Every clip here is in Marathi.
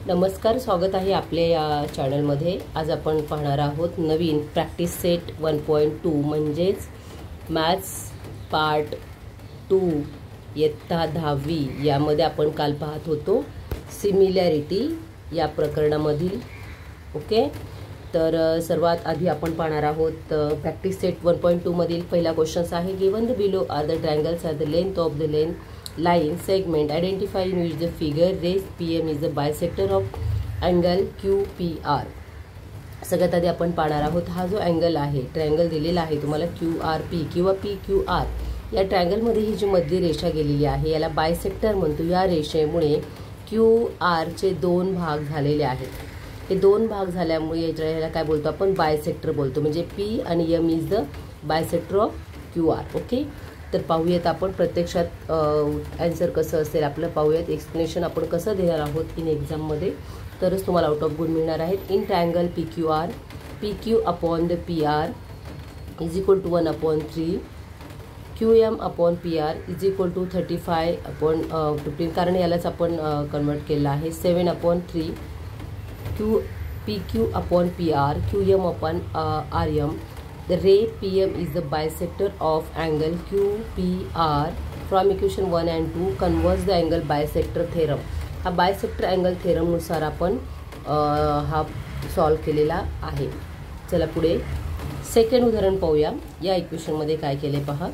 नमस्कार, स्वागत आहे आपल्या या चॅनलमध्ये। आज आपण पाहणार आहोत नवीन प्रॅक्टिस सेट 1.2 म्हणजेच मॅथ्स पार्ट 2 इयत्ता 10वी। यामध्ये आपण काल पाहत होतो सिमिलॅरिटी या प्रकरणामधील। ओके, तर सर्वात आधी आपण पाहणार आहोत प्रॅक्टिस सेट 1.2 मधील पहिला क्वेश्चन आहे given the below are the triangles at the length of the line segment identify in which the figure raised PM is the bisector of angle QPR। सगळ्यात आधी आपण पाहणार आहोत हा जो अँगल आहे, ट्रायंगल दिलेला आहे तुम्हाला QRP किंवा PQR। या ट्रायंगल मध्ये ही जी मध्य रेषा गेलेली आहे याला बायसेक्टर म्हणतो। या रेषेमुळे QR चे दोन भाग झालेले आहेत। हे दोन भाग झाल्यामुळे याला काय बोलतो आपण, बायसेक्टर बोलतो। म्हणजे P आणि M is the bisector of QR। Okay, तर पाहूयात आपण प्रत्यक्षात आन्सर कसं असेल आपलं। पाहूयात एक्सप्लेनेशन आपण कसं देणार आहोत इन एक्झाम मध्ये, तरच तुम्हाला आउट ऑफ गुण मिळणार आहेत। In triangle PQR PQ upon the PR is equal to 1/3 QM upon PR is equal to 35/15, कारण यालाच आपण कन्वर्ट केलं आहे 7/3 PQ upon PR QM upon RM। The ray PM is the bisector of angle QPR. From equation 1 and 2 converse the angle bisector theorem। हा बायसेक्टर अँगल थेरम नुसार आपण हा सॉल्व केलेला आहे। चला पुढे सेकंड उदाहरण पाहूया। या इक्वेशन मध्ये काय केले पहा।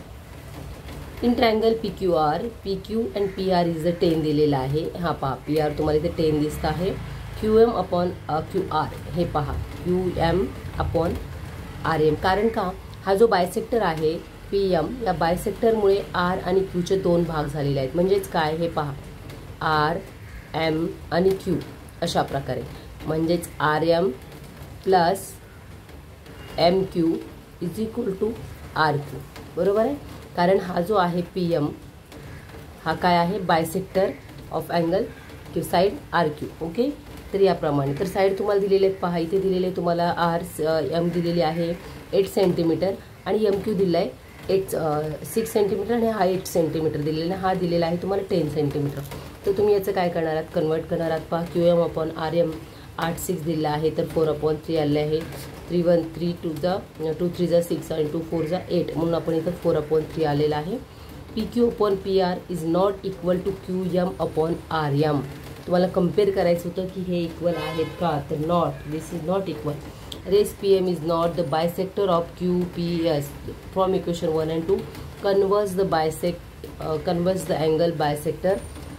In triangle PQR PQ and PR is the 10 दिलेला आहे। हा पहा PR तुम्हाला इथे 10 दिसत आहे। QM अपॉन QR हे पहा QM अपॉन RM, कारण का हा जो बायसेक्टर आहे PM या बायसेक्टरमुळे R आणि Q चे दोन भाग झालेले आहेत। म्हणजेच काय हे पहा R M आणि Q अशा प्रकारे, म्हणजेच RM plus MQ is equal to RQ, बरोबर आहे। कारण हा जो आहे PM हा काय आहे, bisector of angle Q side RQ। Okay, तर याप्रमाणे तर साइड तुम्हाला दिलेले आहेत पहा। इथे दिलेले तुम्हाला M दिलेली आहे 8 सेंटीमीटर आणि MQ दिला आहे 6 सेंटीमीटर आणि हा 8 सेंटीमीटर दिलेला आहे। हा दिलेला आहे तुम्हाला 10 सेंटीमीटर। तर तुम्ही याचं काय करणार आहात, कन्वर्ट करणार आहात पहा। QM अपॉन RM 8 6 दिला आहे तर 4/3 आले आहे। 3 1 3 2 3 6 आणि 2 4 8 म्हणून आपण इथं 4/3 आलेला आहे। PQ upon PR is not equal to QM upon RM। तुम्हाला कंपेअर करायचं होतं की हे इक्वल आहेत का, तर not, this is not equal. Rays PM is not the bisector of QPS। From equation 1 and 2 converse the angle bisector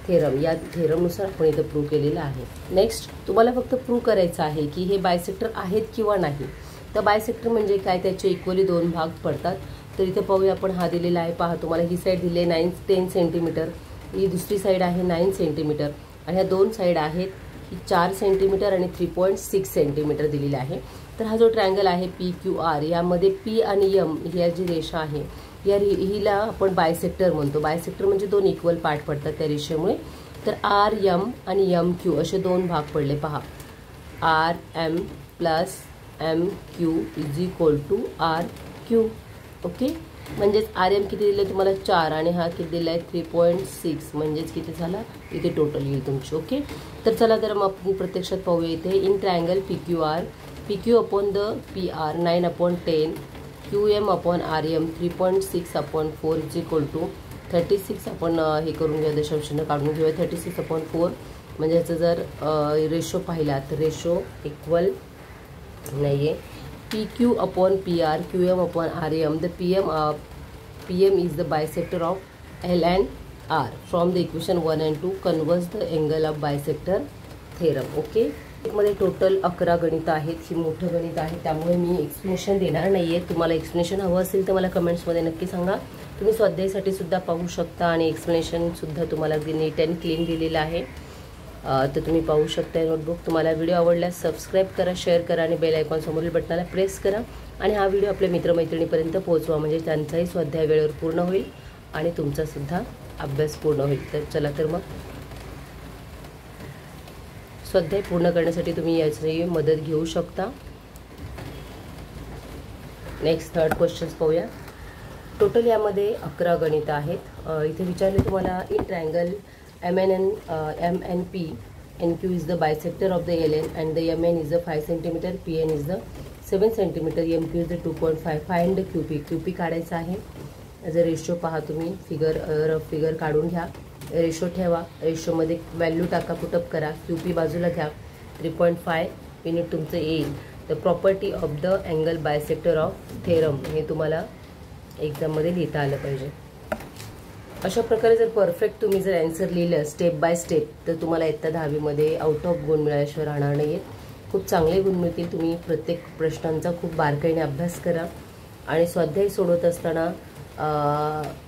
theorem. या थेरमनुसार आपण इथं प्रूव्ह केलेलं आहे। नेक्स्ट तुम्हाला फक्त प्रूव्ह करायचं आहे की हे बायसेक्टर आहेत किंवा नाही। तर बायसेक्टर म्हणजे काय, त्याचे इक्वली दोन भाग पडतात। तर इथे पाहूया आपण, हा दिलेला आहे पहा तुम्हाला। ही साईड दिली आहे 10 सेंटीमीटर, ही दुसरी साईड आहे 9 सेंटीमीटर आणि ह्या दोन साईड आहेत ही 4 सेंटीमीटर आणि 3.6 सेंटीमीटर दिलेली आहे। तर हा जो ट्रायंगल आहे PQR यामध्ये P आणि M ह्या जी रेषा आहे या हिला आपण बायसेक्टर म्हणतो। बायसेक्टर म्हणजे दोन इक्वल पार्ट पडतात त्या रेषेमुळे। तर RM आणि MQ असे दोन भाग पडले पहा। RM plus MQ is equal to RQ। Okay, म्हणजेच RM किती दिले तुम्हाला 4 आणि हा किती दिला आहे 3.6, म्हणजेच किती झाला इथे टोटल येईल तुमची। ओके, तर चला तर मग आपण प्रत्यक्षात पाहूया इथे। In triangle PQR PQ upon the PR 9/10 QM upon RM 3.6/4 is equal to 36 आपण हे करून घेऊया, दशांशाने काढून घेऊया 36/4। म्हणजे याचं जर रेशो पाहिला तर रेशो इक्वल नाही आहे। PQ upon PR QM upon RM the PM is the bisector of L and R। From the equation 1 and 2 converse the angle of bisector theorem। Okay, मध्ये टोटल 11 गणित आहेत। ही मोठं गणित आहे त्यामुळे मी एक्सप्लेनेशन देणार नाहीये। तुम्हाला एक्सप्लेनेशन हवं असेल तर मला कमेंट्समध्ये नक्की सांगा। तुम्ही स्वाध्यायासाठी सुद्धा पाहू शकता आणि एक्सप्लेनेशन सुद्धा तुम्हाला नीट अँड क्लीन दिलेलं आहे, तर तुम्ही पाहू शकता नोटबुक। तुम्हाला व्हिडिओ आवडल्यास सबस्क्राईब करा, शेअर करा आणि बेल आयकॉन समोरील बटनाला प्रेस करा आणि हा व्हिडिओ आपल्या मित्रमैत्रिणीपर्यंत पोहोचवा, म्हणजे त्यांचाही स्वाध्याय वेळेवर पूर्ण होईल आणि तुमचा सुद्धा अभ्यास पूर्ण होईल। तर चला तर मग स्वाध्याय पूर्ण करण्यासाठी तुम्ही याची मदत घेऊ शकता। नेक्स्ट थर्ड क्वेश्चन्स पाहूया। टोटल यामध्ये 11 गणित आहेत। इथे विचारले तुम्हाला in triangle MNP NQ is the bisector of the LN and the MN is the 5 cm, PN is the 7 cm, MQ is the 2.5. Find the QP. QP काढायचा आहे. जर रेशो पहा तुम्ही फिगर काढून घ्या, रेशो ठेवा, रेशोमध्ये व्हॅल्यू टाका, पुटअप करा, QP बाजूला घ्या, 3.5 युनिट तुमचं येईल. The property of the angle bisector of theorem हे तुम्हाला एक्झाममध्ये लिहिता आलं पाहिजे. अशा प्रकारे जर परफेक्ट तुम्ही जर आन्सर लिहिलं स्टेप बाय स्टेप तर तुम्हाला इयत्ता 10वीमध्ये आउट ऑफ गुण मिळाल्याशिवाय राहणार नाही. खूप चांगले गुण मिळतील. तुम्ही प्रत्येक प्रश्नांचा खूप बारकाईने अभ्यास करा आणि स्वाध्याय सोडवत असताना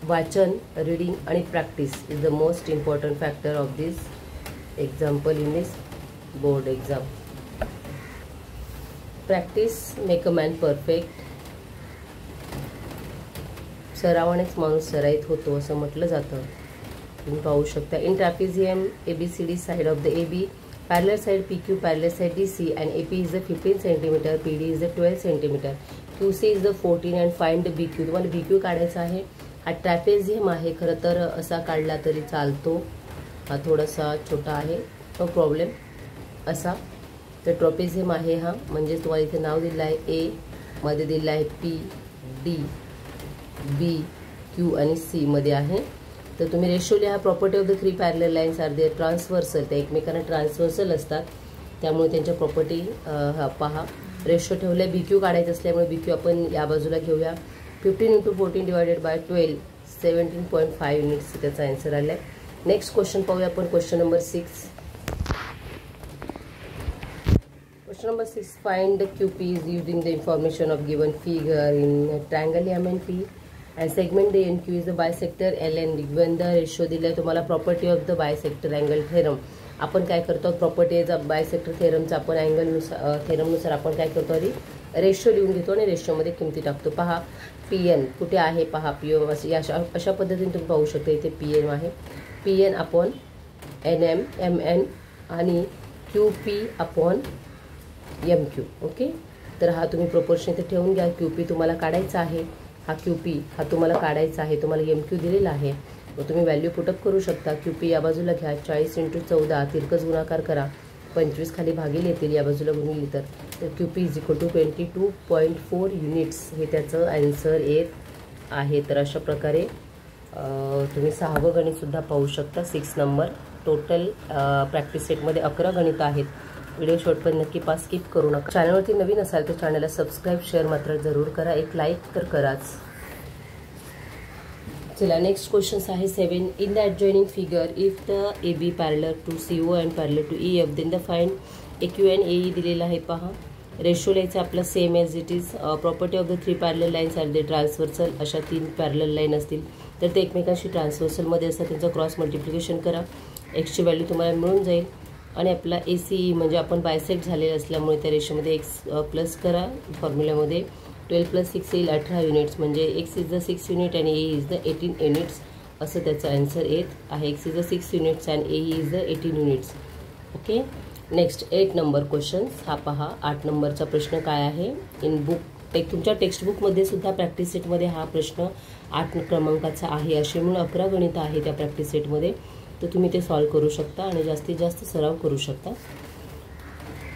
वाचन, रीडिंग आणि practice is the most important factor of this example in this board exam. Practice make a man perfect. सरावानेच माणूस सराईत होतो असं म्हटलं जातं. तुम्ही पाहू शकता. In trapezium ABCD side of the AB, parallel side PQ, parallel side DC and AP is the 15 cm, PD is the 12 cm, QC is the 14 and find the BQ. तुम्हाला BQ काढायचा आहे. हा ट्रॅपेझियम आहे. खरं तर असा काढला तरी चालतो. हा थोडासा छोटा आहे, नो प्रॉब्लेम. असा तर ट्रॅपेझियम आहे हा. म्हणजे तुम्हाला इथे नाव दिलं आहे A, मध्ये दिलं आहे P, D, B, Q आणि C मध्ये आहे. तर तुम्ही रेशो लिहा. Property of the 3 parallel lines are their transversal. ते एकमेकांना ट्रान्सव्हर्सल असतात, त्यामुळे त्यांच्या प्रॉपर्टी पहा. रेशो ठेवल्या. BQ काढायचं असल्यामुळे BQ आपण या बाजूला घेऊया. 15 × 14 डिवायडेड बाय 12, 17.5 युनिट्स त्याचा आन्सर आला आहे. नेक्स्ट क्वेश्चन पाहूया आपण. Question number 6. Question number 6. Find the QP is using the information of given figure in triangle MNP and segment the NQ is the bisector LN. Given the ratio दिलाय तुम्हाला property of the bisector angle theorem. आपण काय करतो प्रॉपर्टी बायसेक्टर थेरमचा आपण अँगलनुसार थेरमनुसार आपण काय करतो आधी रेशो लिहून घेतो आणि रेशोमध्ये किमती टाकतो. पहा PN कुठे आहे पहा. PO अशा पद्धतीने तुम्ही पाहू शकता. इथे PN आहे. PN अपॉन NM MN आणि QP अपॉन MQ. ओके. तर हा तुम्ही प्रोपोर्शन इथे ठेवून घ्या. QP तुम्हाला काढायचा आहे. हा QP हा तुम्हाला काढायचा आहे. तुम्हाला MQ दिलेला आहे. मग तुम्ही व्हॅल्यू पुटअप करू शकता. QP या बाजूला घ्या. 40 × 14 तिरकस गुणाकार करा. 25 खाली भागील येतील या बाजूला गुणिले तर QP is equal to 22.4 units हे त्याचं आन्सर येत आहे. तर अशा प्रकारे तुम्ही 6वं गणितसुद्धा पाहू शकता. 6 नंबर टोटल प्रॅक्टिस सेटमध्ये 11 गणित आहेत. व्हिडिओ शेवटपर्यंत नक्की पास स्किप करू नका. चॅनलवरती नवीन असाल तर चॅनलला सबस्क्राईब शेअर मात्र जरूर करा. एक लाईक तर कराच. चला नेक्स्ट क्वेश्चन आहे 7. In the adjoining figure if the AB parallel to CO and parallel to EF then the find AQ and AE दिलेला आहे. पहा रेशो लिहायचं आपलं same as it is. Property of the 3 parallel lines are they transversal. अशा 3 पॅरलल लाईन असतील तर ते एकमेकांशी ट्रान्सव्हर्सलमध्ये असतात. त्यांचं क्रॉस मल्टिप्लिकेशन करा. एक्सची व्हॅल्यू तुम्हाला मिळून जाईल आणि आपला ACE म्हणजे आपण बायसेक्ट झालेलं असल्यामुळे त्या रेशोमध्ये x प्लस करा. फॉर्म्युल्यामध्ये 12 + 6 येईल 18 युनिट्स. म्हणजे x इज द 6 युनिट आणि AE इज द 18 युनिट्स असं त्याचं आन्सर येत आहे. x is the 6 units and AE is the 18 units. Okay. Next 8 number question. हा पहा 8 नंबरचा प्रश्न काय आहे. इन बुक तुमच्या टेक्स्टबुकमध्ये सुद्धा प्रॅक्टिस सेटमध्ये हा प्रश्न 8 क्रमांकाचा आहे. अशी म्हणून 11 गणितं आहे त्या प्रॅक्टिस सेटमध्ये. तर तुम्ही ते सॉल्व करू शकता आणि जास्तीत जास्त सराव करू शकता.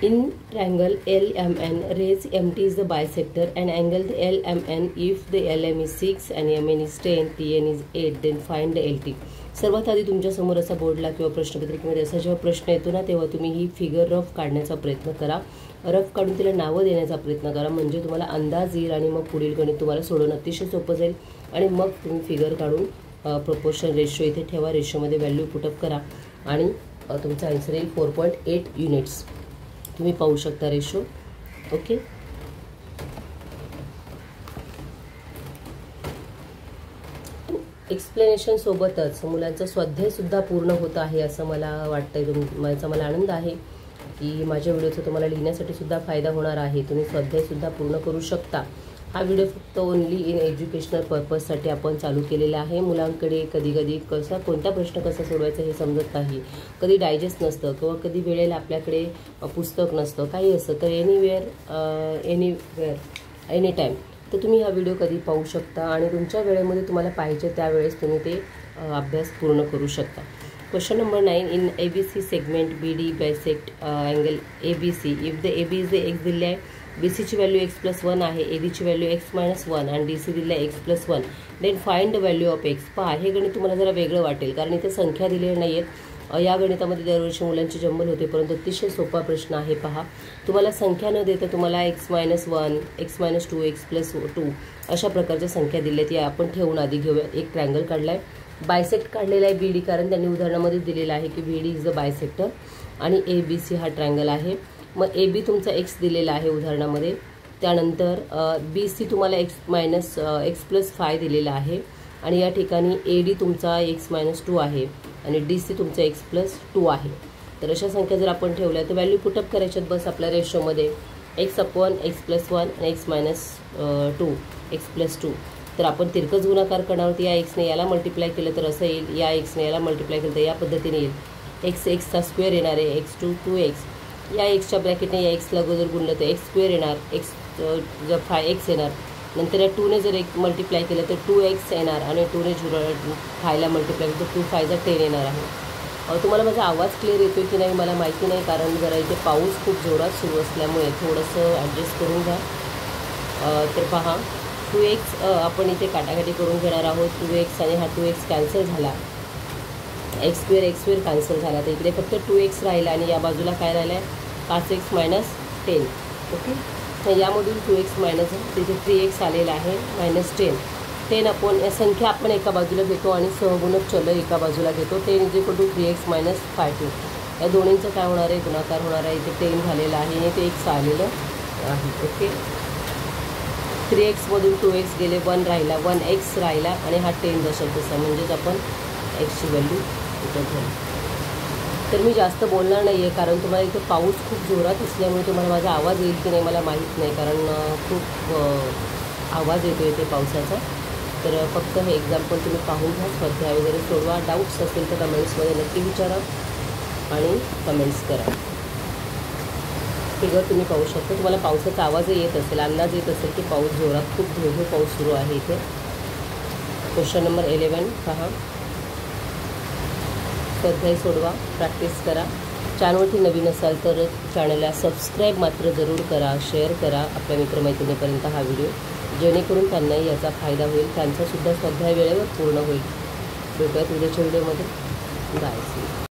In triangle LMN rays MT is the bisector and angle the LMN if the LM is 6 and MN is 10 PN is 8 then find the LT. सर्वात आधी तुमच्यासमोर असा बोर्डला किंवा प्रश्नपत्रिकेमध्ये असा जेव्हा प्रश्न येतो ना तेव्हा तुम्ही ही फिगर रफ काढण्याचा प्रयत्न करा. रफ काढून तिला नावं देण्याचा प्रयत्न करा. म्हणजे तुम्हाला अंदाज येईल आणि मग पुढील गणित तुम्हाला सोडवणं अतिशय सोपं जाईल. आणि मग तुम्ही फिगर काढून प्रोपोर्शन रेशो इथे ठेवा. रेशोमध्ये व्हॅल्यू पुटअप करा आणि तुमचा आन्सर येईल 4.8 युनिट्स. तुम्ही पाहू शकता रेशो. ओके. एक्सप्लेनेशन सोबतच मुलांचा स्वाध्यायसुद्धा पूर्ण होत आहे असं मला वाटतं. माझा मला आनंद आहे की माझ्या व्हिडिओचा तुम्हाला लिहिण्यासाठी सुद्धा फायदा होणार आहे. तुम्ही स्वाध्यायसुद्धा पूर्ण करू शकता. हा व्हिडिओ फक्त ओनली इन एज्युकेशनल पर्पजसाठी आपण चालू केलेला आहे. मुलांकडे कधी कधी कोणता प्रश्न कसा सोडवायचा हे समजत नाही. कधी डायजेस्ट नसतं किंवा कधी वेळेला आपल्याकडे पुस्तक नसतं काही असतं. तर एनिवेअर एनी टाईम तर तुम्ही हा व्हिडिओ कधी पाहू शकता आणि तुमच्या वेळेमध्ये तुम्हाला पाहिजे त्यावेळेस तुम्ही ते अभ्यास पूर्ण करू शकता. Question number 9. In ABC segment BD bisect angle ABC. If the AB is the x दिले आहे, BC ची व्हॅल्यू x + 1 आहे, AD ची व्हॅल्यू x - 1 आणि DC दिले आहे x + 1. Then find the value of x. पहा, हे गणित तुम्हाला जरा वेगळं वाटेल कारण इथे संख्या दिलेल्या नाहीत. या गणितामध्ये दरवर्षी मुलांची जंबल होते, परंतु अतिशय सोपा प्रश्न आहे. पहा, तुम्हाला संख्या न देता तुम्हाला x - 1, x - 2, x + 2 अशा प्रकारच्या संख्या दिल्या आहेत. या आपण ठेवून आधी घेऊया. एक ट्रायंगल काढलाय, बायसेक्ट काढलेला आहे BD, कारण त्यांनी उदाहरणामध्ये दिलेलं आहे की BD इज द बायसेक्टर आणि ABC हा ट्रायंगल आहे. मग AB तुमचा x दिलेला आहे उदाहरणामध्ये. त्यानंतर BC तुम्हाला x + 5 दिलेला आहे आणि या ठिकाणी AD तुमचा x - 2 आहे आणि DC तुमचा x + 2 आहे. तर अशा संख्या जर आपण ठेवल्या तर व्हॅल्यू पुटअप करायच्यात बस आपल्या रेशोमध्ये. x/x + 1 आणि x - 2 x + 2. तर आपण तिरकस गुणाकार करणार आहोत. या एक्सने याला मल्टिप्लाय केलं तर असं येईल, या एक्सने याला मल्टिप्लाय केलं तर या पद्धतीने येईल. x चा स्क्वेअर येणार आहे, x2 2x. या एक्सच्या ब्रॅकेटने या एक्सला जर गुणलं तर x² येणार, x जर 5x येणार. नंतर या 2ने जर एक मल्टिप्लाय केलं तर 2x येणार आणि 2ने 5ला मल्टिप्लाय केलं तर 2 5 10 येणार आहे. तुम्हाला माझा आवाज क्लिअर येतो की नाही मला माहिती नाही, कारण जरा इथे पाऊस खूप जोरात सुरू असल्यामुळे थोडंसं ॲडजस्ट करून घ्या. तर पहा, 2x आपण इथे काटाकाटी करून घेणार आहोत. 2x आणि हा 2x कॅन्सल झाला, x² कॅन्सल झाला, तर इकडे फक्त 2x राहिला आणि या बाजूला काय राहिलं आहे 5x - 10. ओके, तर यामधून 2x मायनस तिथे 3x आलेला आहे -10. 10 आपण या संख्या आपण एका बाजूला घेतो आणि सहगुणक चल एका बाजूला घेतो. 10 = 3x - 5. या दोन्हींचं काय होणार आहे, गुणाकार होणार आहे. इथे 10 झालेलं आहे आणि ते x आलेलं आहे. ओके, 3x मधून 2x गेले, 1 राहिला, 1x राहिला आणि हा 10 जसा तसा, म्हणजेच आपण xची व्हॅल्यू इथं घेऊ. तर मी जास्त बोलणार नाही आहे कारण तुम्हाला इथे पाऊस खूप जोरात असल्यामुळे तुम्हाला माझा आवाज येईल की नाही मला माहीत नाही, कारण खूप आवाज येतो इथे पावसाचा. तर फक्त हे एक्झाम्पल तुम्ही पाहून घ्या, स्वाध्याय वगैरे सोडवा. डाऊट्स असेल तर कमेंट्समध्ये नक्की विचारा आणि कमेंट्स करा. फिगर तुम्ही पाहू शकता, तुम्हाला पावसाचा आवाजही येत असेल, अंदाज येत असेल की पाऊस जोरात खूप धो पाऊस सुरू आहे इथे. क्वेश्चन नंबर 11 पहा, स्वाध्याय सोडवा, प्रॅक्टिस करा. चॅनलवरती नवीन असाल तर चॅनलला सबस्क्राईब मात्र जरूर करा, शेअर करा आपल्या मित्रमैत्रिणीपर्यंत हा व्हिडिओ, जेणेकरून त्यांनाही याचा फायदा होईल, त्यांचासुद्धा स्वाध्याय वेळेवर पूर्ण होईल. भेटूयात उद्याच्या व्हिडिओमध्ये. बाय.